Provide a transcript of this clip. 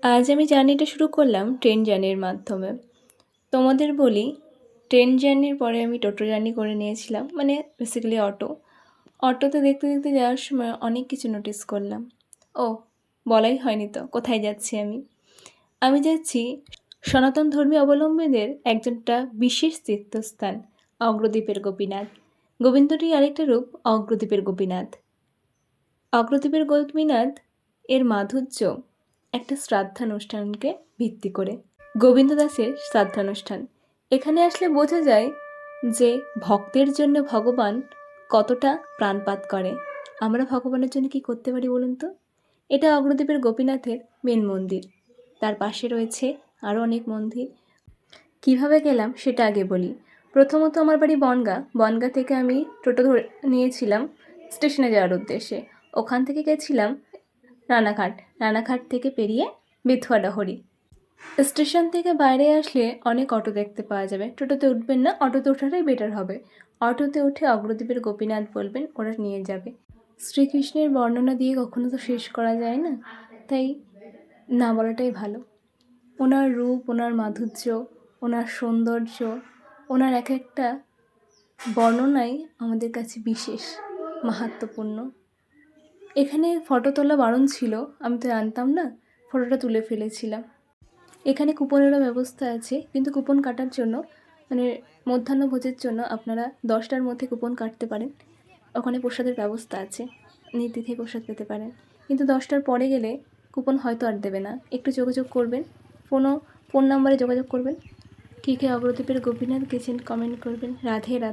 আজ আমি জার্নিটা শুরু করলাম ট্রেন জার্নির মাধ্যমে। তোমাদের বলি, ট্রেন জার্নির পরে আমি টোটো জার্নি করে নিয়েছিলাম, মানে বেসিক্যালি অটো। অটোতে দেখতে দেখতে যাওয়ার সময় অনেক কিছু নোটিস করলাম। ও, বলাই হয়নি তো কোথায় যাচ্ছি আমি। আমি যাচ্ছি সনাতন ধর্মী অবলম্বীদের একজনটা বিশেষ তীর্থস্থান, অগ্রদ্বীপের গোপীনাথ। গোবিন্দটি আরেকটা রূপ, অগ্রদ্বীপের গোপীনাথ। অগ্রদ্বীপের গোপীনাথ এর মাধুর্য একটা শ্রাদ্ধানুষ্ঠানকে ভিত্তি করে, গোবিন্দ দাসের শ্রাদ্ধানুষ্ঠান। এখানে আসলে বোঝা যায় যে ভক্তের জন্য ভগবান কতটা প্রাণপাত করে। আমরা ভগবানের জন্য কি করতে পারি বলুন তো? এটা অগ্রদ্বীপের গোপীনাথের মেন মন্দির। তার পাশে রয়েছে আরও অনেক মন্দির। কিভাবে গেলাম সেটা আগে বলি। প্রথমত আমার বাড়ি বনগাঁ। বনগাঁ থেকে আমি টোটো ধরে নিয়েছিলাম স্টেশনে যাওয়ার উদ্দেশ্যে। ওখান থেকে গেছিলাম রানাঘাট। রানাঘাট থেকে পেরিয়ে বেথুয়াডাহরি। স্টেশন থেকে বাইরে আসলে অনেক অটো দেখতে পাওয়া যাবে। টোটোতে উঠবেন না, অটোতে ওঠাটাই বেটার হবে। অটোতে উঠে অগ্রদ্বীপের গোপীনাথ বলবেন, ওরা নিয়ে যাবে। শ্রীকৃষ্ণের বর্ণনা দিয়ে কখনো তো শেষ করা যায় না, তাই না বলাটাই ভালো। ওনার রূপ, ওনার মাধুর্য, ওনার সৌন্দর্য, ওনার এক একটা বর্ণনাই আমাদের কাছে বিশেষ মাহাত্ম্যপূর্ণ। এখানে ফটো তোলা বারণ ছিল, আমি তো জানতাম না, ফটোটা তুলে ফেলেছিলাম। এখানে কুপনেরও ব্যবস্থা আছে, কিন্তু কুপন কাটার জন্য মানে মধ্যাহ্নভোজের জন্য আপনারা 10টার মধ্যে কুপন কাটতে পারেন। ওখানে প্রসাদের ব্যবস্থা আছে, নির্দ্বিধায় প্রসাদ পেতে পারেন। কিন্তু 10টার পরে গেলে কুপন হয়তো আর দেবে না। একটু যোগাযোগ করবেন, ফোন নাম্বারে যোগাযোগ করবেন। কে কে অগ্রদ্বীপের গোপীনাথ গেছেন কমেন্ট করবেন। রাধে রাধে।